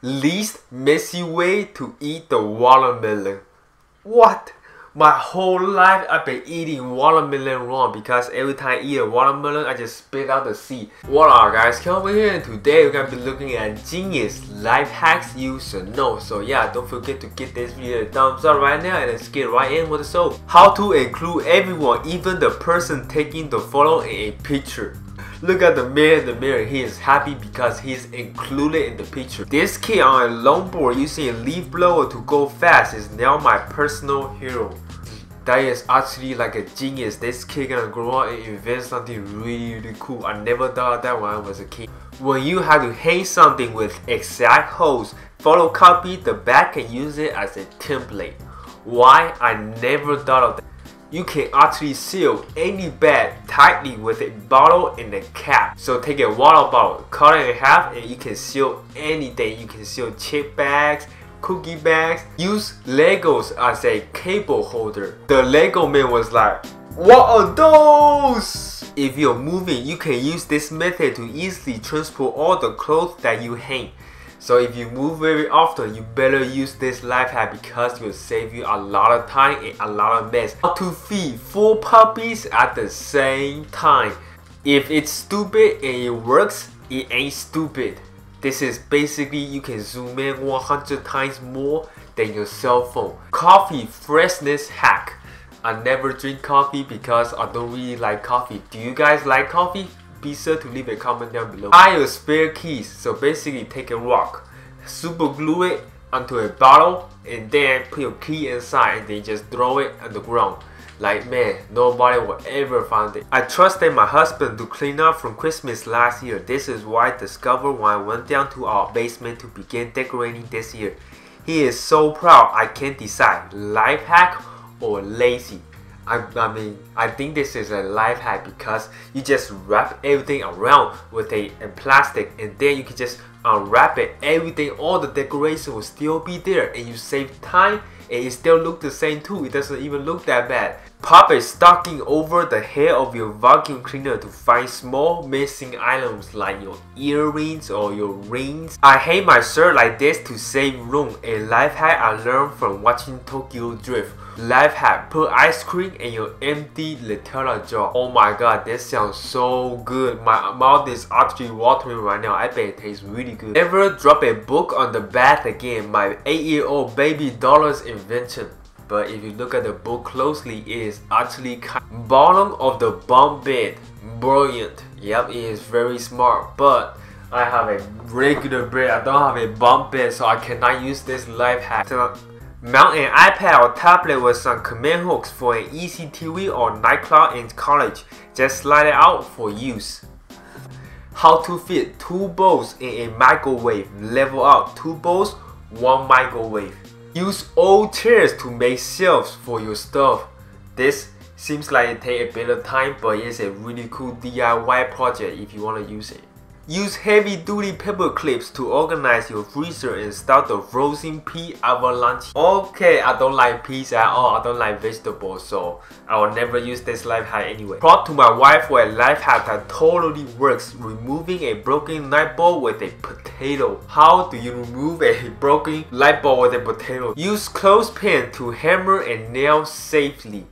Least messy way to eat the watermelon. What? My whole life I've been eating watermelon wrong because every time I eat a watermelon I just spit out the seed. What up guys, come over here and today we're gonna be looking at genius life hacks you should know. So yeah, don't forget to give this video a thumbs up right now and let's get right in with the show. How to include everyone, even the person taking the photo in a picture. Look at the man in the mirror, he is happy because he is included in the picture. This kid on a longboard using a leaf blower to go fast is now my personal hero. That is actually like a genius. This kid gonna grow up and invent something really cool. I never thought of that when I was a kid. When you have to hang something with exact holes, photocopy the back and use it as a template. Why? I never thought of that. You can actually seal any bag tightly with a bottle and a cap. So take a water bottle, cut it in half and you can seal anything. You can seal chip bags, cookie bags. Use Legos as a cable holder. The Lego man was like, what are those? If you're moving, you can use this method to easily transport all the clothes that you hang. So if you move very often, you better use this life hack because it will save you a lot of time and a lot of mess. How to feed 4 puppies at the same time. If it's stupid and it works, it ain't stupid. This is basically you can zoom in 100 times more than your cell phone. Coffee freshness hack. I never drink coffee because I don't really like coffee. Do you guys like coffee? Be sure to leave a comment down below. Buy your spare keys. So basically take a rock, super glue it onto a bottle and then put your key inside and then just throw it on the ground. Like man, nobody will ever find it. I trusted my husband to clean up from Christmas last year. This is what I discovered when I went down to our basement to begin decorating this year. He is so proud. I can't decide life hack or lazy. I think this is a life hack because you just wrap everything around with a plastic and then you can just unwrap it. Everything, all the decoration will still be there and you save time and it still look the same too. It doesn't even look that bad. Pop a stocking over the head of your vacuum cleaner to find small missing items like your earrings or your rings. I hang my shirt like this to save room. A life hack I learned from watching Tokyo Drift. Life hack, put ice cream in your empty Nutella jar. Oh my god, this sounds so good. My mouth is actually watering right now. I bet it tastes really good. Never drop a book on the bath again. My 8-year-old baby daughter's invention. But if you look at the book closely, it is actually bottom of the bunk bed. Brilliant. Yep, it is very smart. But I have a regular bed. I don't have a bunk bed, so I cannot use this life hack. Mount an iPad or tablet with some command hooks for an easy TV or nightclub in college. Just slide it out for use. How to fit 2 bowls in a microwave. Level up 2 bowls, 1 microwave. Use old chairs to make shelves for your stuff. This seems like it takes a bit of time, but it's a really cool DIY project if you want to use it. Use heavy duty paper clips to organize your freezer and start the frozen pea avalanche. Okay, I don't like peas at all. I don't like vegetables, so I will never use this life hack anyway. Prop to my wife for a life hack that totally works. Removing a broken light bulb with a potato. How do you remove a broken light bulb with a potato? Use clothespin to hammer and nail safely.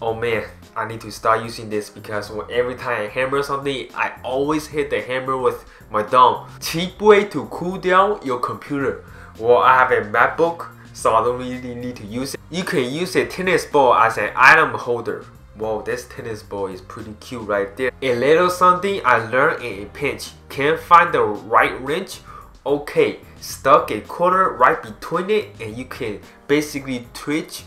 Oh man, I need to start using this because every time I hammer something, I always hit the hammer with my thumb. Cheap way to cool down your computer. Well, I have a MacBook, so I don't really need to use it. You can use a tennis ball as an item holder. Whoa, this tennis ball is pretty cute right there. A little something I learned in a pinch. Can't find the right wrench? Okay, stuck a quarter right between it and you can basically twitch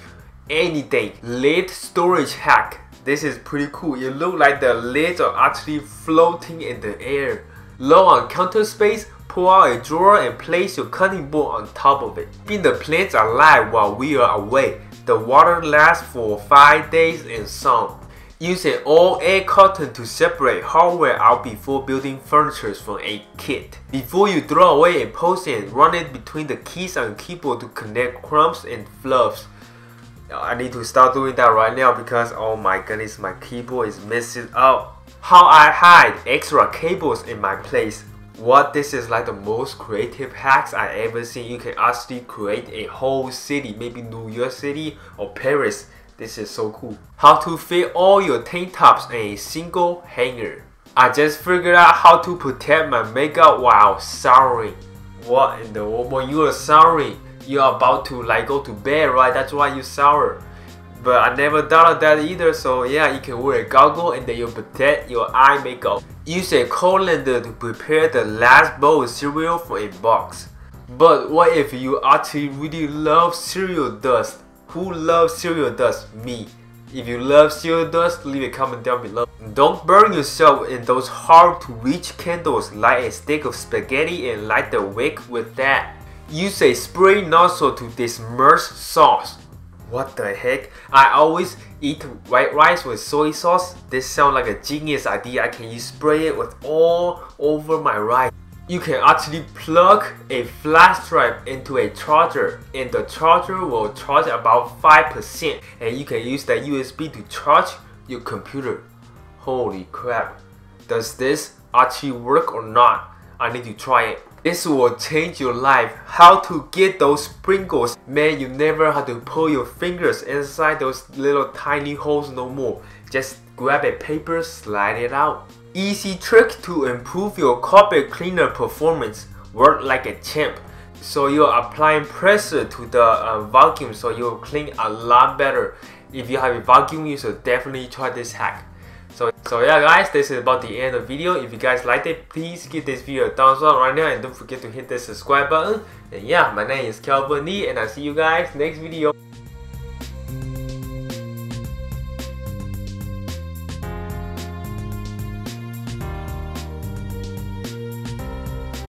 anything. Lid storage hack. This is pretty cool. It looks like the lids are actually floating in the air. Low on counter space, pull out a drawer and place your cutting board on top of it. Keeping the plants alive while we are away. The water lasts for 5 days in some. Use an all air curtain to separate hardware out before building furniture from a kit. Before you throw away a post-it, run it between the keys on the keyboard to connect crumbs and fluffs. I need to start doing that right now because oh my goodness, my keyboard is messing up. How I hide extra cables in my place. What, this is like the most creative hacks I ever seen. You can actually create a whole city, maybe New York City or Paris. This is so cool. How to fit all your tank tops in a single hanger. I just figured out how to protect my makeup while showering. What in the world? When you are showering, you are about to like go to bed, right? That's why you shower. But I never thought of that either, so yeah, you can wear a goggle and then you protect your eye makeup. Use a colander to prepare the last bowl of cereal from a box. But what if you actually really love cereal dust? Who loves cereal dust? Me. If you love cereal dust, leave a comment down below. Don't burn yourself in those hard to reach candles. Light a stick of spaghetti and light the wick with that. Use a spray nozzle to disperse sauce. What the heck? I always eat white rice with soy sauce. This sounds like a genius idea. I can spray it with all over my rice. You can actually plug a flash drive into a charger and the charger will charge about 5% and you can use that USB to charge your computer. Holy crap. Does this actually work or not? I need to try it. This will change your life. How to get those sprinkles. Man, you never have to pull your fingers inside those little tiny holes no more. Just grab a paper, slide it out. Easy trick to improve your carpet cleaner performance. Work like a champ. So you're applying pressure to the vacuum so you'll clean a lot better. If you have a vacuum, you should definitely try this hack. So yeah guys, this is about the end of the video. If you guys liked it, please give this video a thumbs up right now and don't forget to hit the subscribe button. And yeah, my name is Kelvin Lee and I'll see you guys next video.